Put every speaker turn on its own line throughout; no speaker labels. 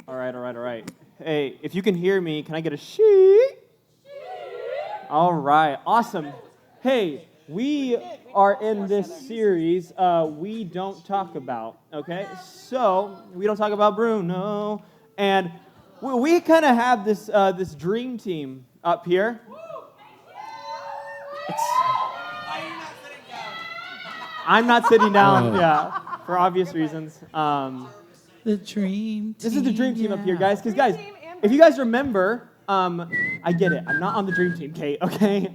All right. Hey, if you can hear me, can I get a she? All right, awesome. Hey, we are in this series, We Don't Talk About, okay? So, we don't talk about Bruno. And we kind of have this dream team up here. I'm not sitting down, yeah, for obvious reasons.
The dream team.
This is the dream team up here, guys. Because, guys, if you guys remember, I get it. I'm not on the dream team, Kate, okay?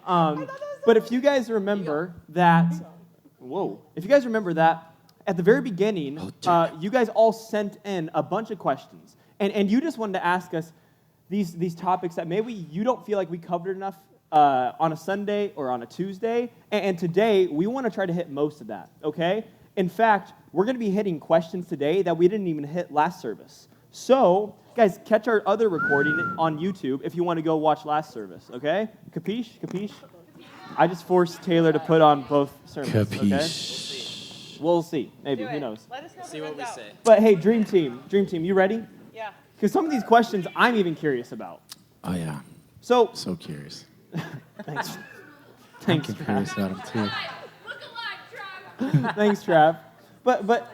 But if you guys remember that, at the very beginning, you guys all sent in a bunch of questions. And you just wanted to ask us these topics that maybe you don't feel like we covered enough on a Sunday or on a Tuesday. And today, we want to try to hit most of that, okay? In fact, we're going to be hitting questions today that we didn't even hit last service. So, guys, catch our other recording on YouTube if you want to go watch last service, okay? Capiche? I just forced Taylor to put on both sermons,
Capiche.
okay? We'll see. Maybe. Who knows?
Let us know.
See what we say.
But hey, Dream Team, you ready?
Yeah.
Because some of these questions I'm even curious about.
Oh, yeah.
So
curious.
Thanks.
I'm curious about him, too.
Thanks, Trav. But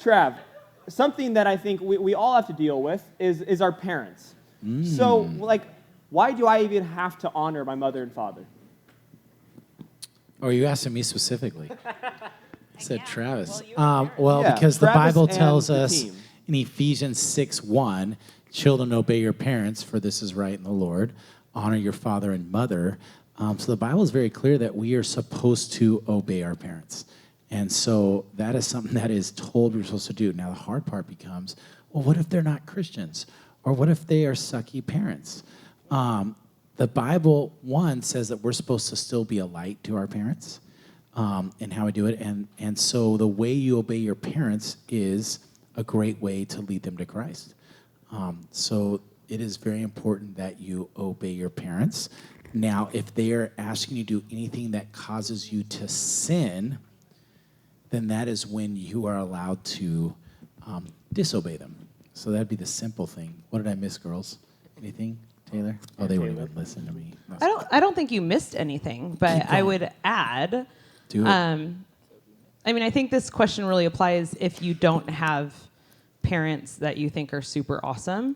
Trav, something that I think we all have to deal with is our parents. So, like, why do I even have to honor my mother and father?
Or are you asking me specifically? I said Travis.
Yeah,
Because the
Travis
Bible
and
tells
the
us
team.
in Ephesians 6:1, children, obey your parents, for this is right in the Lord. Honor your father and mother. So the Bible is very clear that we are supposed to obey our parents. And so that is something that is told we're supposed to do. Now, the hard part becomes, well, what if they're not Christians? Or what if they are sucky parents? The Bible, one, says that we're supposed to still be a light to our parents and how we do it. And so the way you obey your parents is a great way to lead them to Christ. So it is very important that you obey your parents. Now, if they are asking you to do anything that causes you to sin, then that is when you are allowed to disobey them. So that'd be the simple thing. What did I miss, girls? Anything, Taylor? Oh, they wouldn't even listen to me.
I don't think you missed anything, but I would add.
Do it.
I think this question really applies if you don't have parents that you think are super awesome.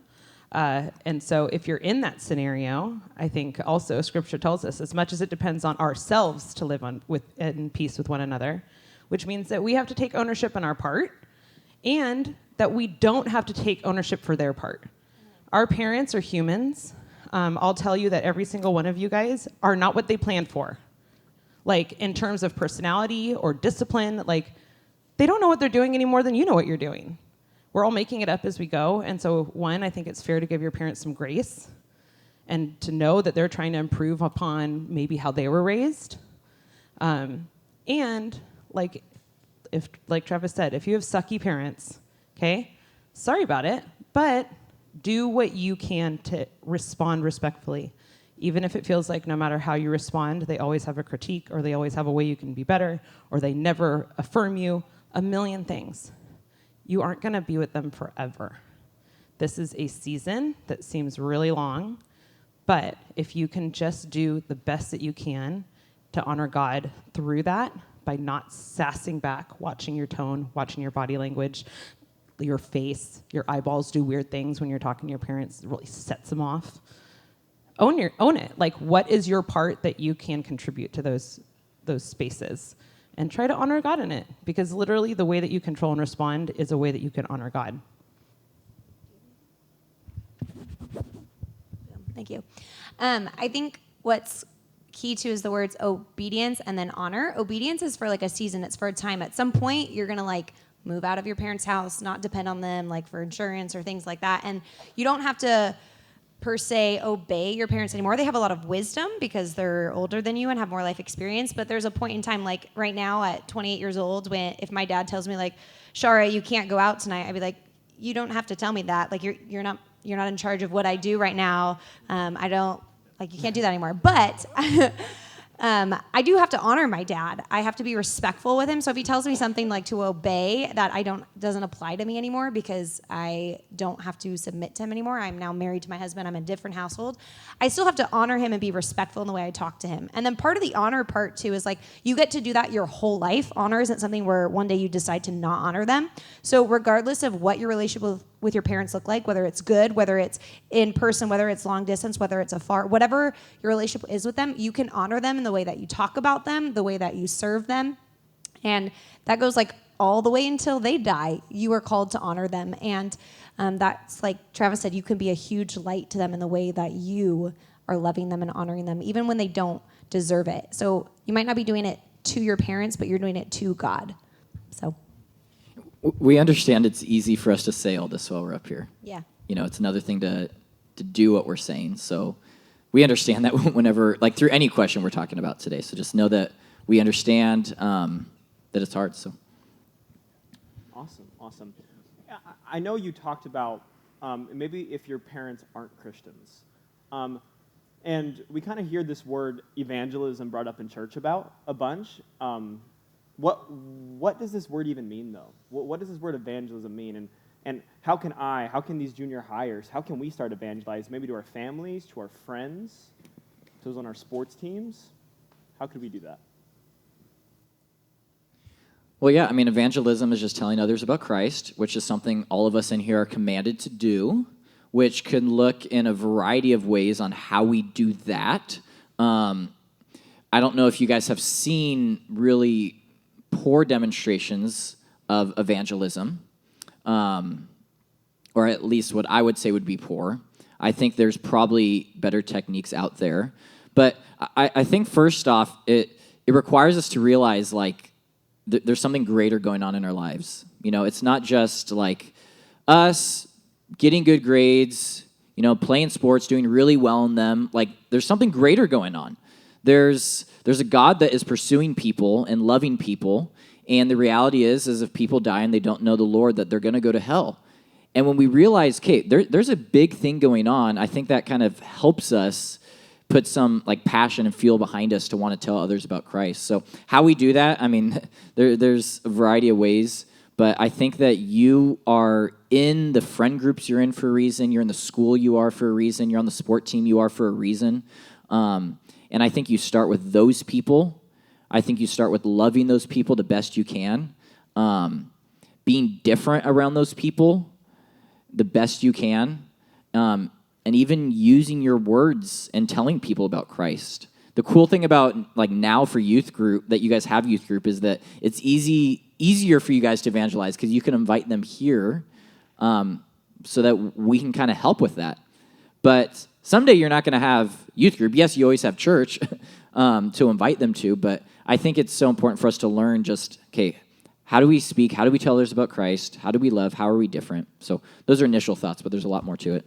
And so if you're in that scenario, I think also Scripture tells us as much as it depends on ourselves to live in peace with one another, which means that we have to take ownership on our part and that we don't have to take ownership for their part. Our parents are humans. I'll tell you that every single one of you guys are not what they planned for. Like, in terms of personality or discipline, like, they don't know what they're doing any more than you know what you're doing. We're all making it up as we go. And so, one, I think it's fair to give your parents some grace and to know that they're trying to improve upon maybe how they were raised. And like Travis said, if you have sucky parents, okay, sorry about it, but do what you can to respond respectfully. Even if it feels like no matter how you respond, they always have a critique or they always have a way you can be better or they never affirm you, a million things. You aren't going to be with them forever. This is a season that seems really long, but if you can just do the best that you can to honor God through that by not sassing back, watching your tone, watching your body language, your face, your eyeballs do weird things when you're talking to your parents, it really sets them off. Own it. Like, what is your part that you can contribute to those spaces? And try to honor God in it, because literally the way that you control and respond is a way that you can honor God.
Thank you. I think what's key to is the words obedience and then honor. Obedience is for like a season. It's for a time. At some point, you're going to like move out of your parents' house, not depend on them like for insurance or things like that. And you don't have to per se obey your parents anymore. They have a lot of wisdom because they're older than you and have more life experience. But there's a point in time, like right now at 28 years old, when if my dad tells me like, Shara, you can't go out tonight, I'd be like, you don't have to tell me that. Like you're not in charge of what I do right now. You can't do that anymore. But I do have to honor my dad. I have to be respectful with him. So if he tells me something like to obey, that doesn't apply to me anymore because I don't have to submit to him anymore. I'm now married to my husband. I'm in a different household. I still have to honor him and be respectful in the way I talk to him. And then part of the honor part too is like you get to do that your whole life. Honor isn't something where one day you decide to not honor them. So regardless of what your relationship with your parents look like, whether it's good, whether it's in person, whether it's long distance, whether it's afar, whatever your relationship is with them, you can honor them in the way that you talk about them, the way that you serve them. And that goes like all the way until they die. You are called to honor them. And that's like Travis said, you can be a huge light to them in the way that you are loving them and honoring them, even when they don't deserve it. So you might not be doing it to your parents, but you're doing it to God. So
we understand it's easy for us to say all this while we're up here.
yeah.
You know, it's another thing to do what we're saying. So we understand that whenever, like through any question we're talking about today. So just know that we understand that it's hard. So
Awesome. I know you talked about maybe if your parents aren't Christians. And we kind of hear this word evangelism brought up in church about a bunch. What does this word even mean, though? What does this word evangelism mean? And how can these junior hires, how can we start evangelize? Maybe to our families, to our friends, to those on our sports teams? How could we do that?
well, yeah, I mean, evangelism is just telling others about Christ, which is something all of us in here are commanded to do, which can look in a variety of ways on how we do that. I don't know if you guys have seen really poor demonstrations of evangelism, or at least what I would say would be poor. I think there's probably better techniques out there. But I think first off, it requires us to realize, like, there's something greater going on in our lives. You know, it's not just, like, us getting good grades, you know, playing sports, doing really well in them. Like, there's something greater going on. There's a God that is pursuing people and loving people, and the reality is if people die and they don't know the Lord, that they're going to go to hell. And when we realize, okay, there's a big thing going on, I think that kind of helps us put some like passion and fuel behind us to want to tell others about Christ. So how we do that, I mean, there's a variety of ways, but I think that you are in the friend groups you're in for a reason. You're in the school you are for a reason. You're on the sport team you are for a reason. And I think you start with those people. I think you start with loving those people the best you can, being different around those people the best you can, and even using your words and telling people about Christ. The cool thing about like now for youth group, that you guys have youth group, is that it's easier for you guys to evangelize because you can invite them here, so that we can kind of help with that. But someday you're not going to have youth group. Yes, you always have church to invite them to, but I think it's so important for us to learn just, okay, how do we speak? How do we tell others about Christ? How do we love? How are we different? So those are initial thoughts, but there's a lot more to it.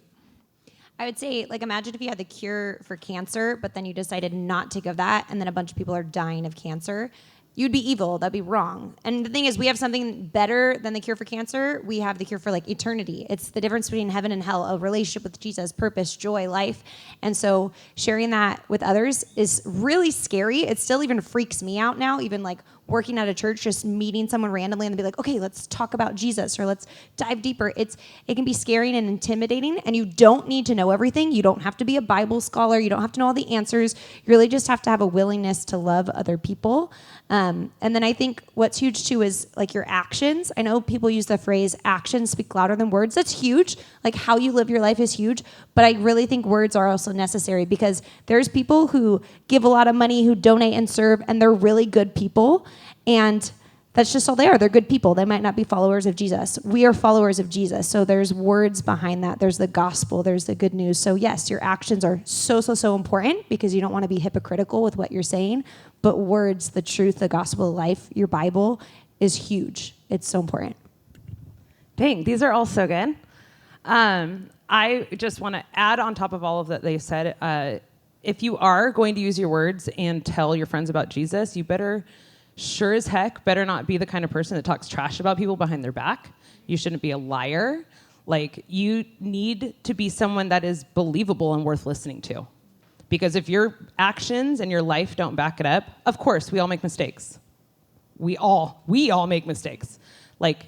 I would say, like, imagine if you had the cure for cancer, but then you decided not to give that, and then a bunch of people are dying of cancer. You'd be evil. That'd be wrong. And the thing is, we have something better than the cure for cancer. We have the cure for, like, eternity. It's the difference between heaven and hell, a relationship with Jesus, purpose, joy, life. And so sharing that with others is really scary. It still even freaks me out now, even, like, working at a church, just meeting someone randomly and be like, okay, let's talk about Jesus, or let's dive deeper. It can be scary and intimidating, and you don't need to know everything. You don't have to be a Bible scholar. You don't have to know all the answers. You really just have to have a willingness to love other people. And then I think what's huge too is like your actions. I know people use the phrase actions speak louder than words. That's huge. Like how you live your life is huge. But I really think words are also necessary, because there's people who give a lot of money, who donate and serve, and they're really good people. And that's just all they are. They're good people. They might not be followers of Jesus. We are followers of Jesus. So there's words behind that. There's the gospel. There's the good news. So yes, your actions are so important, because you don't want to be hypocritical with what you're saying. But words, the truth, the gospel of life, your Bible is huge. It's so important.
Dang, these are all so good. I just want to add on top of all of that they said, if you are going to use your words and tell your friends about Jesus, you better, sure as heck, better not be the kind of person that talks trash about people behind their back. You shouldn't be a liar. Like, you need to be someone that is believable and worth listening to. Because if your actions and your life don't back it up, of course, we all make mistakes. We all make mistakes. Like,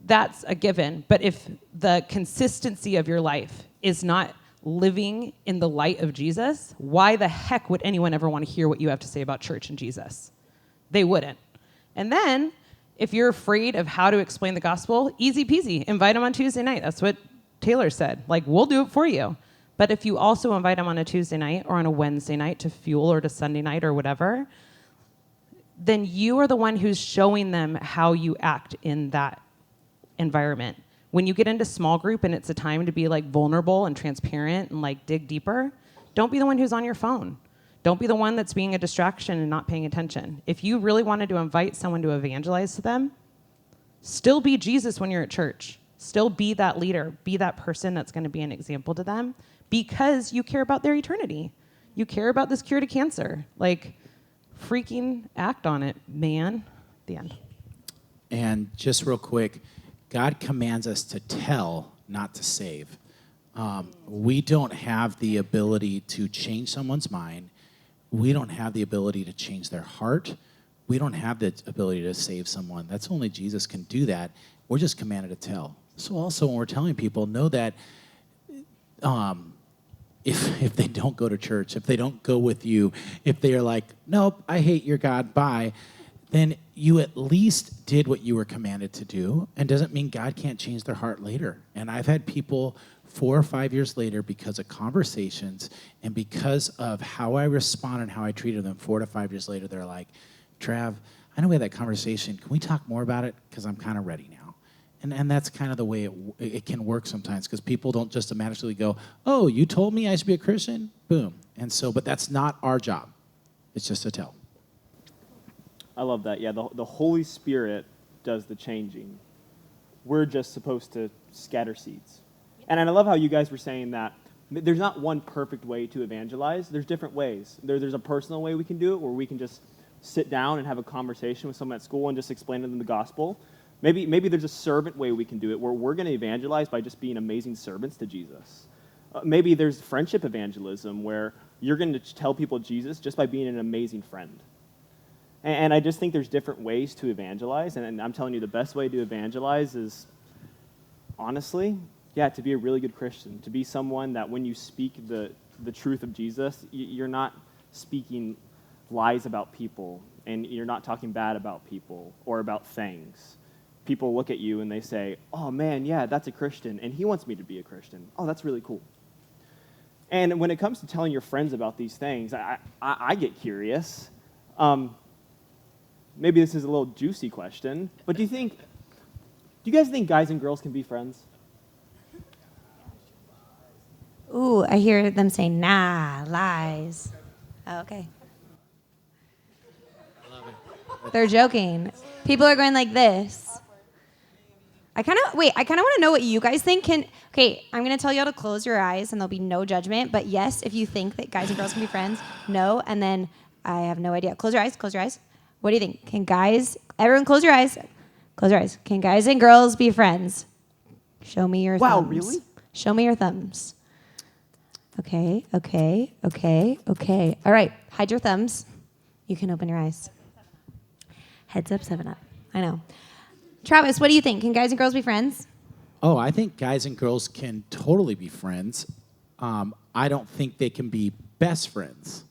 that's a given. But if the consistency of your life is not living in the light of Jesus, why the heck would anyone ever want to hear what you have to say about church and Jesus? They wouldn't. And then, if you're afraid of how to explain the gospel, easy peasy. Invite them on Tuesday night. That's what Taylor said. Like, we'll do it for you. But if you also invite them on a Tuesday night or on a Wednesday night to Fuel or to Sunday night or whatever, then you are the one who's showing them how you act in that environment. When you get into small group and it's a time to be like vulnerable and transparent and like dig deeper, don't be the one who's on your phone. Don't be the one that's being a distraction and not paying attention. If you really wanted to invite someone to evangelize to them, still be Jesus when you're at church. Still be that leader. Be that person that's going to be an example to them because you care about their eternity. You care about this cure to cancer. Like, freaking act on it, man. The end.
And just real quick, God commands us to tell, not to save. We don't have the ability to change someone's mind. We don't have the ability to change their heart. We don't have the ability to save someone. That's only Jesus can do that. We're just commanded to tell. So also when we're telling people, know that if they don't go to church, if they don't go with you, if they are like, nope, I hate your God, bye, then you at least did what you were commanded to do, and doesn't mean God can't change their heart later. And I've had people 4 or 5 years later, because of conversations and because of how I responded and how I treated them, 4 to 5 years later, they're like, Trav, I know we had that conversation. Can we talk more about it? Because I'm kind of ready now. And that's kind of the way it can work sometimes, because people don't just automatically go, oh, you told me I should be a Christian? Boom. And so, but that's not our job. It's just to tell.
I love that. Yeah, the Holy Spirit does the changing. We're just supposed to scatter seeds. And I love how you guys were saying that there's not one perfect way to evangelize. There's different ways. There's a personal way we can do it, where we can just sit down and have a conversation with someone at school and just explain to them the gospel. Maybe there's a servant way we can do it, where we're going to evangelize by just being amazing servants to Jesus. Maybe there's friendship evangelism, where you're going to tell people Jesus just by being an amazing friend. And I just think there's different ways to evangelize, and I'm telling you, the best way to evangelize is, honestly, to be a really good Christian, to be someone that when you speak the truth of Jesus, you're not speaking lies about people, and you're not talking bad about people or about things. People look at you and they say, oh man, yeah, that's a Christian, and he wants me to be a Christian. Oh, that's really cool. And when it comes to telling your friends about these things, I get curious. Maybe this is a little juicy question, but do you guys think guys and girls can be friends?
Ooh, I hear them say, nah, lies. Oh, okay. They're joking. People are going like this. I kind of want to know what you guys think. Okay, I'm going to tell you all to close your eyes, and there'll be no judgment. But yes, if you think that guys and girls can be friends, no. And then I have no idea. Close your eyes. Close your eyes. What do you think? Everyone close your eyes. Close your eyes. Can guys and girls be friends? Show me your thumbs.
Wow, really?
Show me your thumbs. Okay. All right, hide your thumbs. You can open your eyes. Heads up, 7 up. I know. Travis, what do you think? Can guys and girls be friends?
Oh, I think guys and girls can totally be friends. I don't think they can be best friends.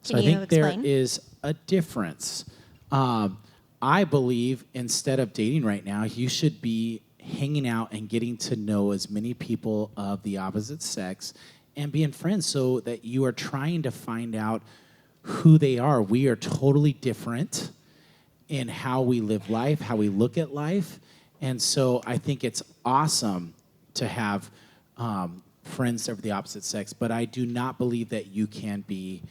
So
Can
I
you
think
explain?
there is a difference. I believe instead of dating right now, you should be hanging out and getting to know as many people of the opposite sex and being friends, so that you are trying to find out who they are. We are totally different in how we live life, how we look at life. And so I think it's awesome to have friends of the opposite sex, but I do not believe that you can be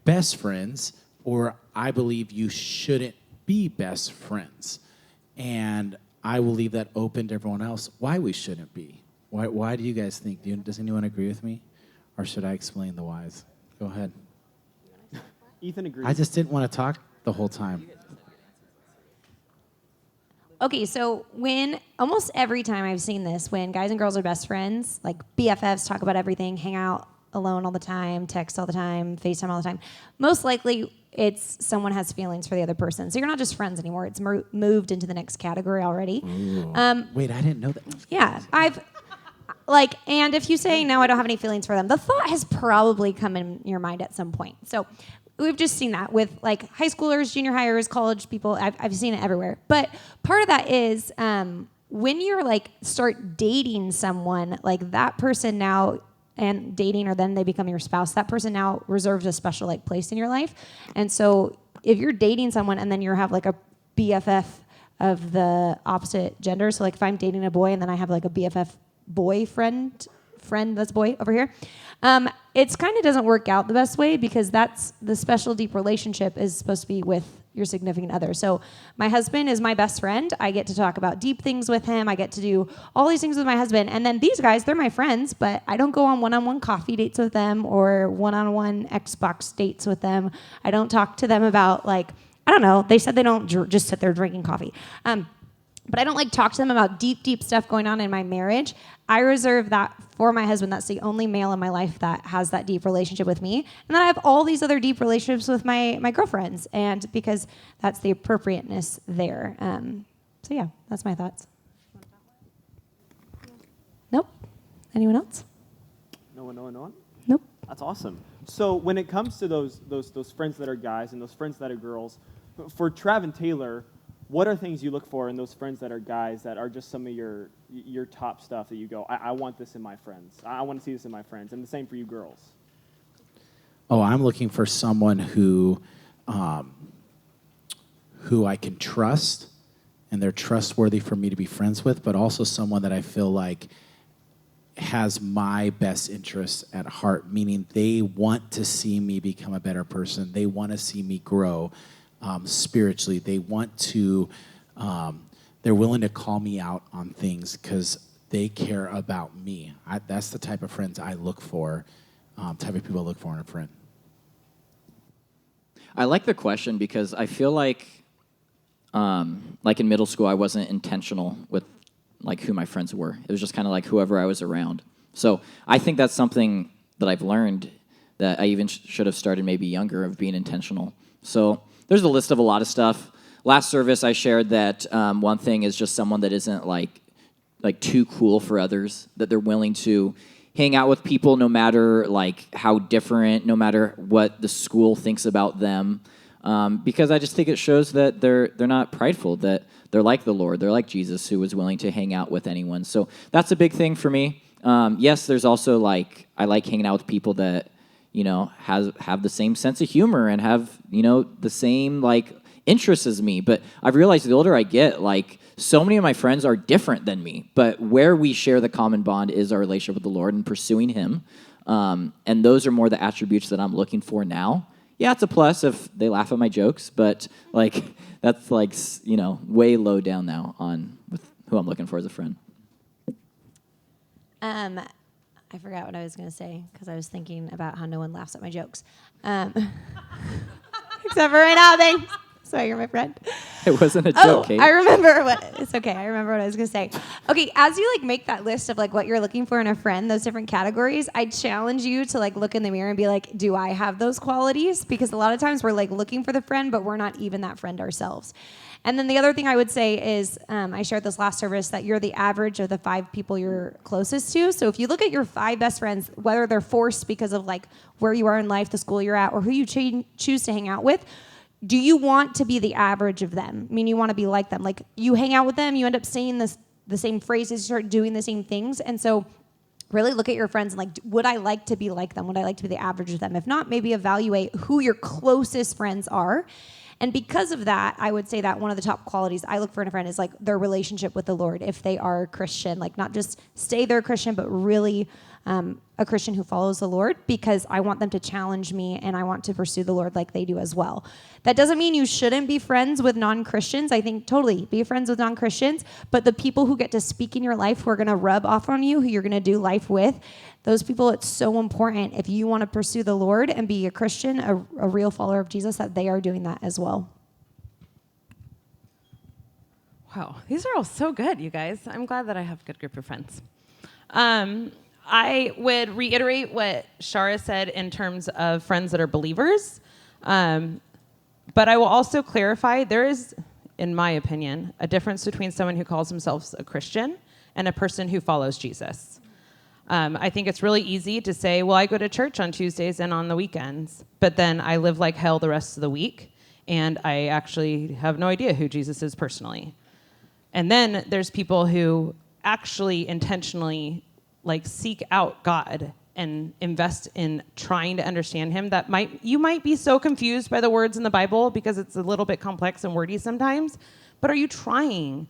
best friends, or I believe you shouldn't be best friends. And I will leave that open to everyone else why we shouldn't be. Why do you guys think? Does anyone agree with me? Or should I explain the whys? Go ahead.
Ethan agrees.
I just didn't want to talk the whole time.
Okay, so almost every time I've seen this, when guys and girls are best friends, like BFFs, talk about everything, hang out alone all the time, text all the time, FaceTime all the time, most likely it's someone has feelings for the other person. So you're not just friends anymore. It's moved into the next category already.
Wait, I didn't know that.
Yeah, and if you say, no, I don't have any feelings for them, the thought has probably come in your mind at some point. So we've just seen that with like high schoolers, junior hires, college people. I've seen it everywhere. But part of that is when you're like start dating someone, like that person now and dating, or then they become your spouse, that person now reserves a special like place in your life. And so if you're dating someone and then you have like a BFF of the opposite gender, so like if I'm dating a boy and then I have like a BFF friend that's boy over here, it's kind of doesn't work out the best way, because that's the special deep relationship is supposed to be with your significant other. So my husband is my best friend. I get to talk about deep things with him. I get to do all these things with my husband. And then these guys, they're my friends, but I don't go on one-on-one coffee dates with them or one-on-one Xbox dates with them. I don't talk to them about like, I don't know, they said they don't just sit there drinking coffee. But I don't like talk to them about deep stuff going on in my marriage. I reserve that for my husband. That's the only male in my life that has that deep relationship with me. And then I have all these other deep relationships with my girlfriends, and because that's the appropriateness there. So yeah, that's my thoughts. Nope. Anyone else?
No one?
Nope.
That's awesome. So when it comes to those friends that are guys and those friends that are girls, for Trav and Taylor, what are things you look for in those friends that are guys that are just some of your top stuff that you go, I want this in my friends. I want to see this in my friends. And the same for you girls.
Oh, I'm looking for someone who I can trust, and they're trustworthy for me to be friends with, but also someone that I feel like has my best interests at heart, meaning they want to see me become a better person. They want to see me grow spiritually. They want to, they're willing to call me out on things because they care about me. That's the type of friends I look for, type of people I look for in a friend.
I like the question because I feel like in middle school, I wasn't intentional with like who my friends were. It was just kind of like whoever I was around. So I think that's something that I've learned that I even should have started maybe younger, of being intentional. So there's a list of a lot of stuff. Last service, I shared that one thing is just someone that isn't like too cool for others, that they're willing to hang out with people no matter like how different, no matter what the school thinks about them. Because I just think it shows that they're not prideful, that they're like the Lord, they're like Jesus, who was willing to hang out with anyone. So that's a big thing for me. Yes, there's also like, I like hanging out with people that, you know, have the same sense of humor and have, you know, the same like interests as me. But I've realized the older I get, like so many of my friends are different than me, but where we share the common bond is our relationship with the Lord and pursuing Him. And those are more the attributes that I'm looking for now. Yeah, it's a plus if they laugh at my jokes, but like that's like, you know, way low down now on with who I'm looking for as a friend.
I forgot what I was going to say because I was thinking about how no one laughs at my jokes. Except for right now, thanks. So you're my friend.
It wasn't a joke, Kate.
I remember it's okay. I remember what I was going to say. Okay, as you like make that list of like what you're looking for in a friend, those different categories, I challenge you to like look in the mirror and be like, do I have those qualities? Because a lot of times we're like looking for the friend, but we're not even that friend ourselves. And then the other thing I would say is, I shared this last service, that you're the average of the 5 people you're closest to. So if you look at your 5 best friends, whether they're forced because of like where you are in life, the school you're at, or who you choose to hang out with, do you want to be the average of them? I mean, you want to be like them. Like you hang out with them, you end up saying the same phrases, you start doing the same things. And so really look at your friends and like, would I like to be like them? Would I like to be the average of them? If not, maybe evaluate who your closest friends are. And because of that, I would say that one of the top qualities I look for in a friend is like their relationship with the Lord. If they are Christian, like not just say they're Christian, but really a Christian who follows the Lord, because I want them to challenge me and I want to pursue the Lord like they do as well. That doesn't mean you shouldn't be friends with non-Christians. I think totally be friends with non-Christians, but the people who get to speak in your life, who are going to rub off on you, who you're going to do life with, those people, it's so important if you want to pursue the Lord and be a Christian, a real follower of Jesus, that they are doing that as well.
Wow, these are all so good, you guys. I'm glad that I have a good group of friends. I would reiterate what Shara said in terms of friends that are believers. But I will also clarify there is, in my opinion, a difference between someone who calls themselves a Christian and a person who follows Jesus. I think it's really easy to say, well, I go to church on Tuesdays and on the weekends, but then I live like hell the rest of the week, and I actually have no idea who Jesus is personally. And then there's people who actually intentionally seek out God and invest in trying to understand him. You might be so confused by the words in the Bible because it's a little bit complex and wordy sometimes, but are you trying?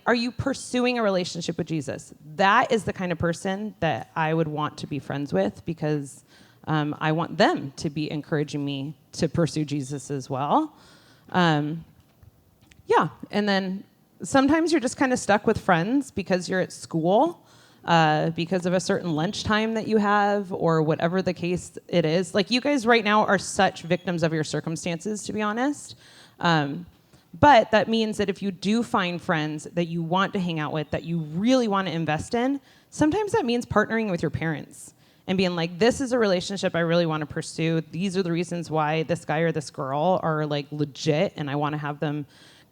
Are you pursuing a relationship with Jesus? That is the kind of person that I would want to be friends with because I want them to be encouraging me to pursue Jesus as well. And then sometimes you're just kind of stuck with friends because you're at school, because of a certain lunchtime that you have or whatever the case it is. You guys right now are such victims of your circumstances, to be honest. But that means that if you do find friends that you want to hang out with, that you really want to invest in, sometimes that means partnering with your parents and being like, this is a relationship I really want to pursue. These are the reasons why this guy or this girl are legit, and I want to have them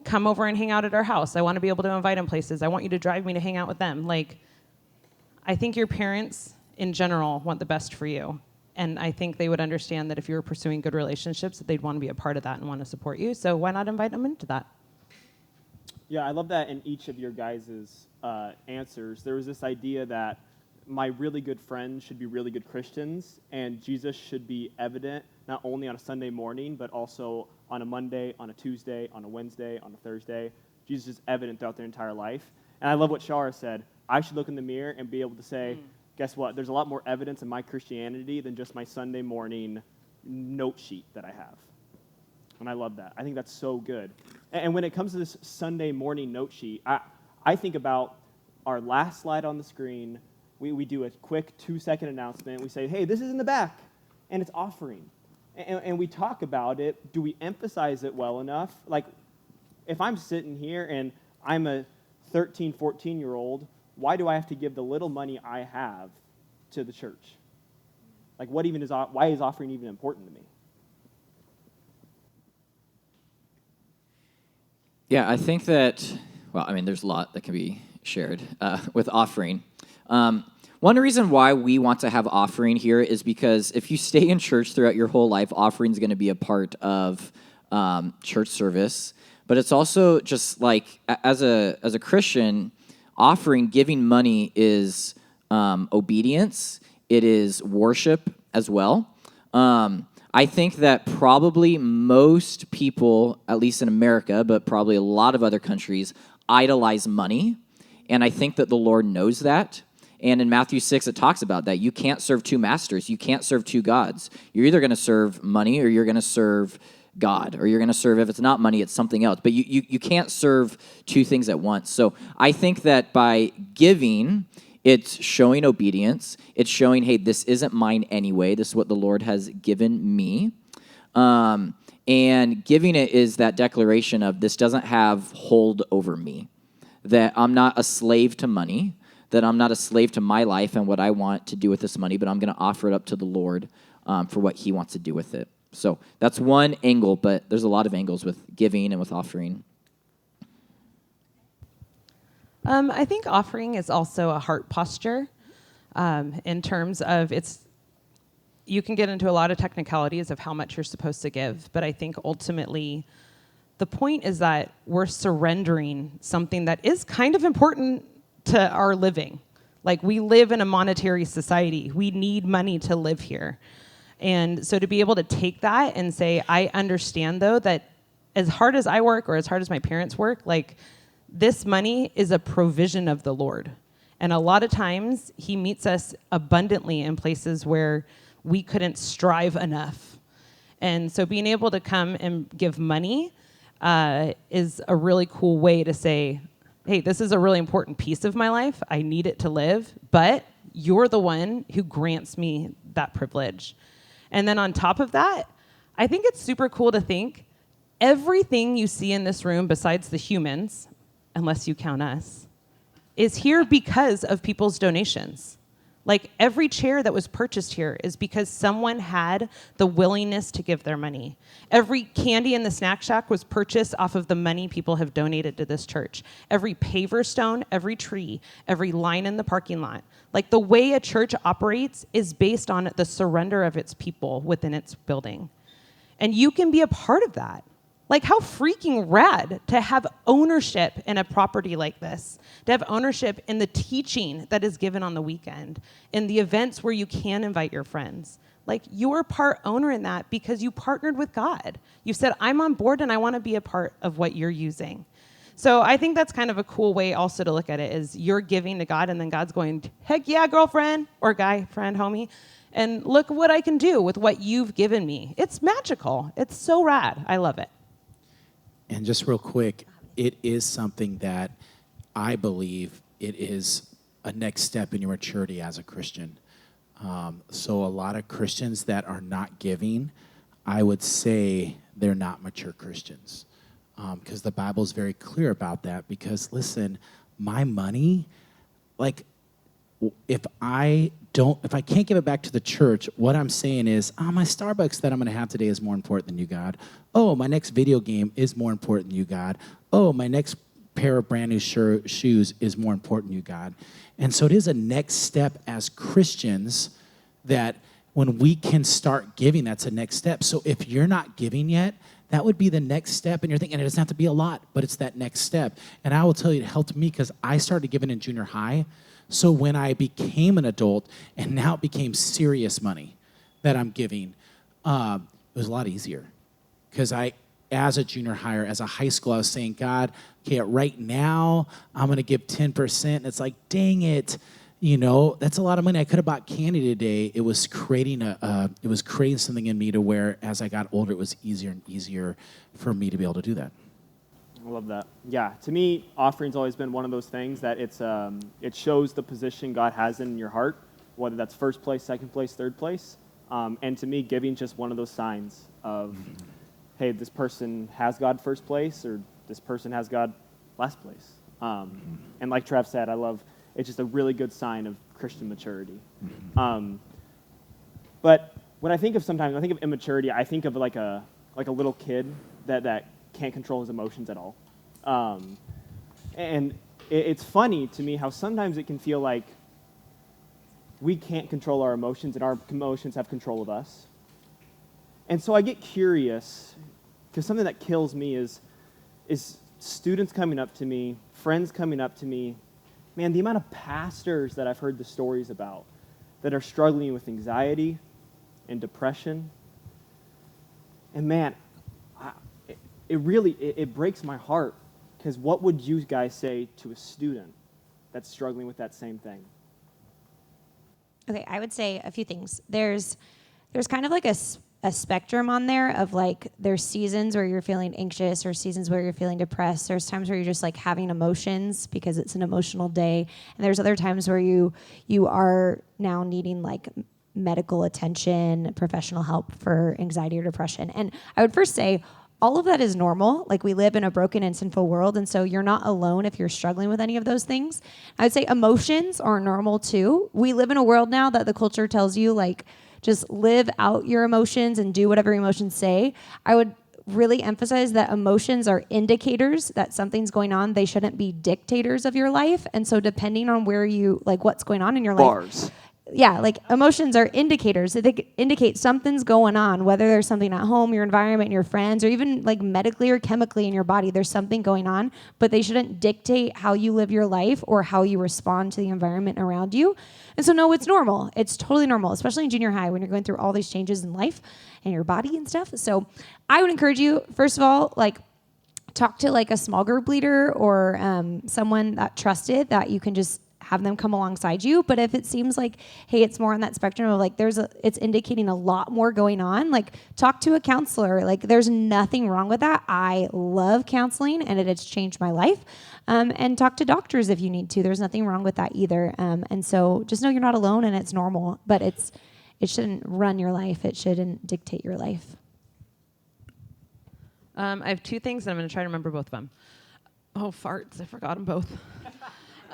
come over and hang out at our house. I want to be able to invite them places. I want you to drive me to hang out with them. I think your parents in general want the best for you. And I think they would understand that if you were pursuing good relationships, that they'd want to be a part of that and want to support you. So why not invite them into that?
Yeah, I love that in each of your guys' answers, there was this idea that my really good friends should be really good Christians, and Jesus should be evident not only on a Sunday morning, but also on a Monday, on a Tuesday, on a Wednesday, on a Thursday. Jesus is evident throughout their entire life. And I love what Shara said. I should look in the mirror and be able to say, guess what? There's a lot more evidence in my Christianity than just my Sunday morning note sheet that I have. And I love that. I think that's so good. And when it comes to this Sunday morning note sheet, I think about our last slide on the screen. We do a quick 2-second announcement. We say, hey, this is in the back, and it's offering. And we talk about it. Do we emphasize it well enough? If I'm sitting here and I'm a 13, 14-year-old, why do I have to give the little money I have to the church? Why is offering even important to me?
Yeah, I think that, there's a lot that can be shared with offering. One reason why we want to have offering here is because if you stay in church throughout your whole life, offering is going to be a part of church service. But it's also just as a Christian, offering, giving money is obedience. It is worship as well. I think that probably most people, at least in America, but probably a lot of other countries, idolize money. And I think that the Lord knows that. And in Matthew 6, it talks about that. You can't serve two masters. You can't serve two gods. You're either going to serve money or you're going to serve God, or you're going to serve, if it's not money, it's something else. But you can't serve two things at once. So I think that by giving, it's showing obedience. It's showing, hey, this isn't mine anyway. This is what the Lord has given me. And giving it is that declaration of this doesn't have hold over me, that I'm not a slave to money, that I'm not a slave to my life and what I want to do with this money, but I'm going to offer it up to the Lord for what he wants to do with it. So that's one angle, but there's a lot of angles with giving and with offering.
I think offering is also a heart posture in terms of you can get into a lot of technicalities of how much you're supposed to give, but I think ultimately the point is that we're surrendering something that is kind of important to our living. We live in a monetary society. We need money to live here. And so to be able to take that and say, I understand, though, that as hard as I work or as hard as my parents work, this money is a provision of the Lord. And a lot of times he meets us abundantly in places where we couldn't strive enough. And so being able to come and give money is a really cool way to say, hey, this is a really important piece of my life. I need it to live, but you're the one who grants me that privilege. And then on top of that, I think it's super cool to think everything you see in this room besides the humans, unless you count us, is here because of people's donations. Like every chair that was purchased here is because someone had the willingness to give their money. Every candy in the snack shack was purchased off of the money people have donated to this church. Every paver stone, every tree, every line in the parking lot. Like the way a church operates is based on the surrender of its people within its building. And you can be a part of that. Like how freaking rad to have ownership in a property like this, to have ownership in the teaching that is given on the weekend, in the events where you can invite your friends. Like you're part owner in that because you partnered with God. You said, I'm on board and I want to be a part of what you're using. So I think that's kind of a cool way also to look at it is you're giving to God and then God's going, heck yeah, girlfriend or guy, friend, homie. And look what I can do with what you've given me. It's magical. It's so rad. I love it.
And just real quick, it is something that I believe it is a next step in your maturity as a Christian. So a lot of Christians that are not giving, I would say they're not mature Christians. Because the Bible is very clear about that. Because listen, my money, like if I can't give it back to the church, what I'm saying is, my Starbucks that I'm going to have today is more important than you, God. Oh, my next video game is more important than you, God. Oh, my next pair of brand new shoes is more important than you, God. And so it is a next step as Christians that when we can start giving, that's a next step. So if you're not giving yet, that would be the next step. And you're thinking, it doesn't have to be a lot, but it's that next step. And I will tell you, it helped me because I started giving in junior high. So when I became an adult and now it became serious money that I'm giving, it was a lot easier. Because as a junior higher, as a high school, I was saying, God, okay, right now I'm going to give 10%. And it's like, dang it, that's a lot of money. I could have bought candy today. It was creating something in me to where as I got older, it was easier and easier for me to be able to do that.
I love that. Yeah, to me, offering's always been one of those things that it shows the position God has in your heart, whether that's first place, second place, third place. And to me, giving just one of those signs of, hey, this person has God first place, or this person has God last place. And like Trev said, it's just a really good sign of Christian maturity. But when I think of immaturity, I think of like a little kid that can't control his emotions at all. And it's funny to me how sometimes it can feel like we can't control our emotions and our emotions have control of us. And so I get curious, because something that kills me is students coming up to me, friends coming up to me. Man, the amount of pastors that I've heard the stories about that are struggling with anxiety and depression. And man, it breaks my heart, because what would you guys say to a student that's struggling with that same thing?
Okay, I would say a few things. There's kind of like a spectrum on there of like there's seasons where you're feeling anxious or seasons where you're feeling depressed. There's times where you're just like having emotions because it's an emotional day, and there's other times where you are now needing like medical attention, professional help for anxiety or depression. And I would first say all of that is normal. Like we live in a broken and sinful world, and so you're not alone if you're struggling with any of those things. I would say emotions are normal too. We live in a world now that the culture tells you like just live out your emotions and do whatever emotions say. I would really emphasize that emotions are indicators that something's going on. They shouldn't be dictators of your life. And so depending on where what's going on in your life.
Bars.
Yeah, like emotions are indicators. They indicate something's going on, whether there's something at home, your environment, your friends, or even like medically or chemically in your body. There's something going on, but they shouldn't dictate how you live your life or how you respond to the environment around you. And so, no, it's normal. It's totally normal, especially in junior high when you're going through all these changes in life and your body and stuff. So I would encourage you, first of all, like talk to like a small group leader or someone that trusted that you can just have them come alongside you. But if it seems like, hey, it's more on that spectrum of like it's indicating a lot more going on, like talk to a counselor. Like there's nothing wrong with that. I love counseling and it's changed my life. And talk to doctors if you need to. There's nothing wrong with that either. And so just know you're not alone and it's normal, but it shouldn't run your life. It shouldn't dictate your life.
I have two things and I'm going to try to remember both of them. Oh, farts. I forgot them both.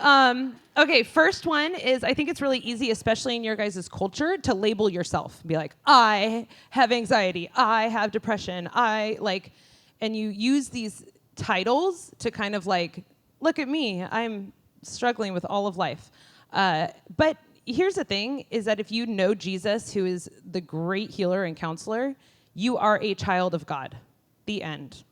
Okay, first one is I think it's really easy, especially in your guys' culture, to label yourself. Be like, I have anxiety, I have depression, and you use these titles to kind of like, look at me, I'm struggling with all of life. But here's the thing, is that if you know Jesus, who is the great healer and counselor, you are a child of God. The end.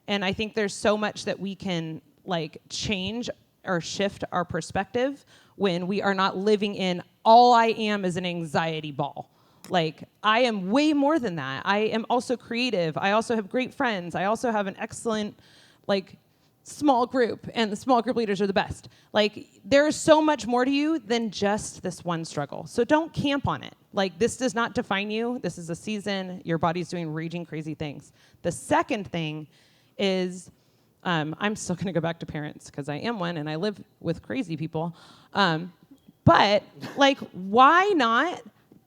And I think there's so much that we can like change or shift our perspective when we are not living in all I am is an anxiety ball. Like, I am way more than that. I am also creative. I also have great friends. I also have an excellent, like, small group, and the small group leaders are the best. Like, there is so much more to you than just this one struggle. So don't camp on it. Like, this does not define you. This is a season. Your body's doing raging crazy things. The second thing is, I'm still going to go back to parents because I am one and I live with crazy people. But, like, why not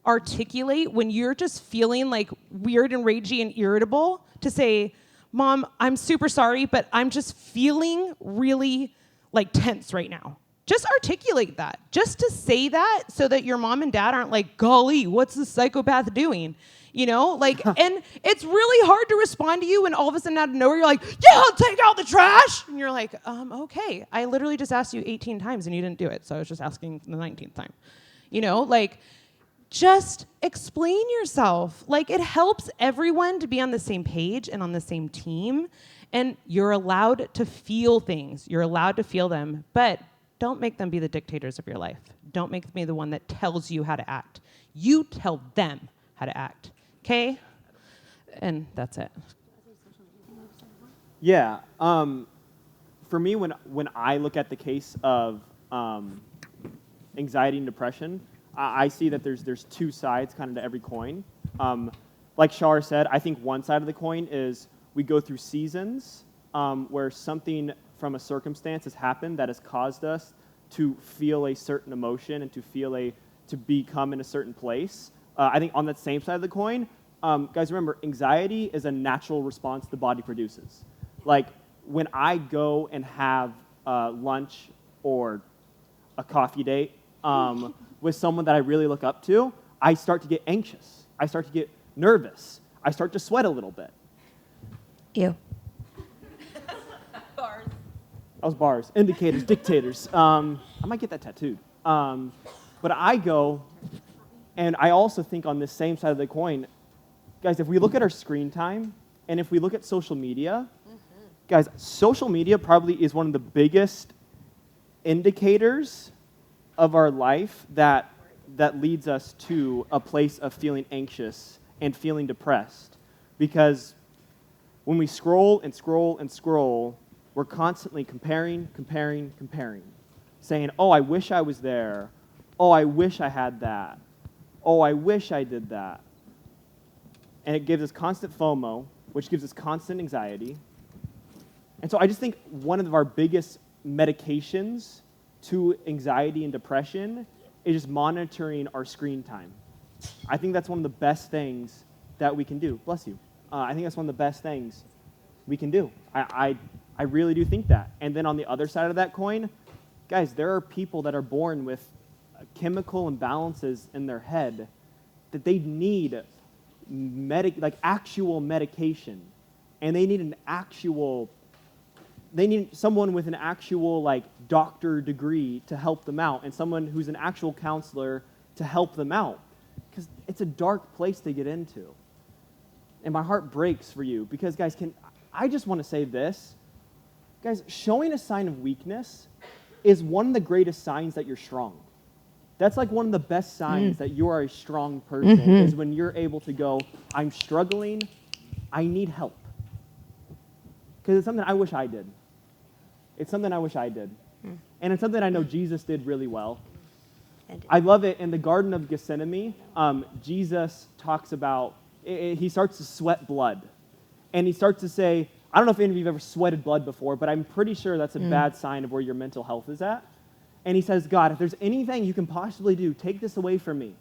articulate when you're just feeling like weird and ragey and irritable to say, Mom, I'm super sorry, but I'm just feeling really like tense right now. Just articulate that. Just to say that so that your mom and dad aren't like, golly, what's this psychopath doing? You know, like, and it's really hard to respond to you when all of a sudden out of nowhere you're like, yeah, I'll take out the trash. And you're like, okay, I literally just asked you 18 times and you didn't do it. So I was just asking the 19th time. You know, like, just explain yourself. Like, it helps everyone to be on the same page and on the same team. And you're allowed to feel things. You're allowed to feel them. But don't make them be the dictators of your life. Don't make them be the one that tells you how to act. You tell them how to act. Okay? And that's it.
Yeah. For me, when I look at the case of anxiety and depression, I see that there's two sides kind of to every coin. Like Shar said, I think one side of the coin is we go through seasons where something from a circumstance has happened that has caused us to feel a certain emotion and to become in a certain place. I think on that same side of the coin, guys, remember, anxiety is a natural response the body produces. Like, when I go and have lunch or a coffee date with someone that I really look up to, I start to get anxious. I start to get nervous. I start to sweat a little bit.
Ew.
Bars.
That was bars. Indicators, dictators. I might get that tattooed. But I go, and I also think on this same side of the coin, guys, if we look at our screen time, and if we look at social media, guys, social media probably is one of the biggest indicators of our life that leads us to a place of feeling anxious and feeling depressed. Because when we scroll and scroll and scroll, we're constantly comparing, saying, oh, I wish I was there. Oh, I wish I had that. Oh, I wish I did that. And it gives us constant FOMO, which gives us constant anxiety. And so I just think one of our biggest medications to anxiety and depression is just monitoring our screen time. I think that's one of the best things that we can do. Bless you. I think that's one of the best things we can do. I really do think that. And then on the other side of that coin, guys, there are people that are born with chemical imbalances in their head that they need actual medication, and they need someone with an actual doctor degree to help them out, and someone who's an actual counselor to help them out, because it's a dark place to get into. And my heart breaks for you, because guys, I just want to say this, guys, showing a sign of weakness is one of the greatest signs that you're strong. That's like one of the best signs that you are a strong person, is when you're able to go, I'm struggling, I need help. Because it's something I wish I did. It's something I wish I did. And it's something I know Jesus did really well. I love it. In the Garden of Gethsemane, Jesus talks about, he starts to sweat blood. And he starts to say, I don't know if any of you have ever sweated blood before, but I'm pretty sure that's a bad sign of where your mental health is at. And he says, God, if there's anything you can possibly do, take this away from me.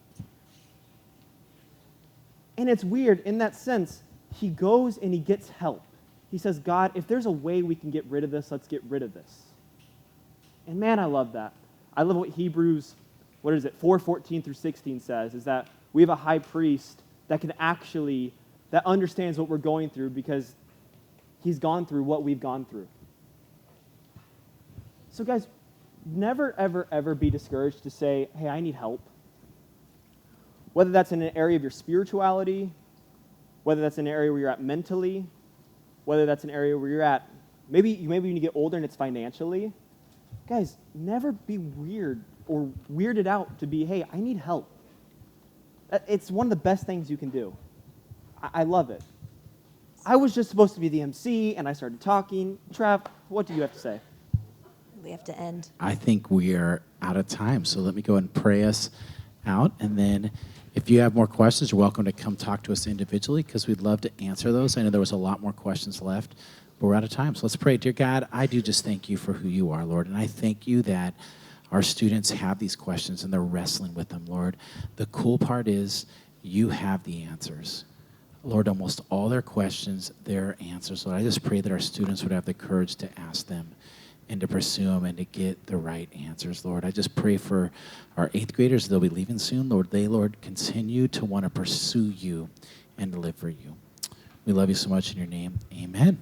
And it's weird, in that sense, he goes and he gets help. He says, God, if there's a way we can get rid of this, let's get rid of this. And man, I love that. I love what Hebrews, 4:14 through 16 says, is that we have a high priest that that understands what we're going through because he's gone through what we've gone through. So guys, never, ever, ever be discouraged to say, hey, I need help. Whether that's in an area of your spirituality, whether that's an area where you're at mentally, whether that's an area where you're at, maybe when you get older and it's financially. Guys, never be weird or weirded out to be, hey, I need help. It's one of the best things you can do. I love it. I was just supposed to be the MC, and I started talking. Trav, what do you have to say?
We have to end.
I think we are out of time, so let me go and pray us out, and then if you have more questions, you're welcome to come talk to us individually because we'd love to answer those. I know there was a lot more questions left, but we're out of time. So let's pray. Dear God, I do just thank you for who you are, Lord, and I thank you that our students have these questions and they're wrestling with them, Lord. The cool part is you have the answers. Lord, almost all their questions, their answers. Lord, I just pray that our students would have the courage to ask them and to pursue them and to get the right answers, Lord. I just pray for our 8th graders. They'll be leaving soon. Lord, continue to want to pursue you and live for you. We love you so much in your name. Amen.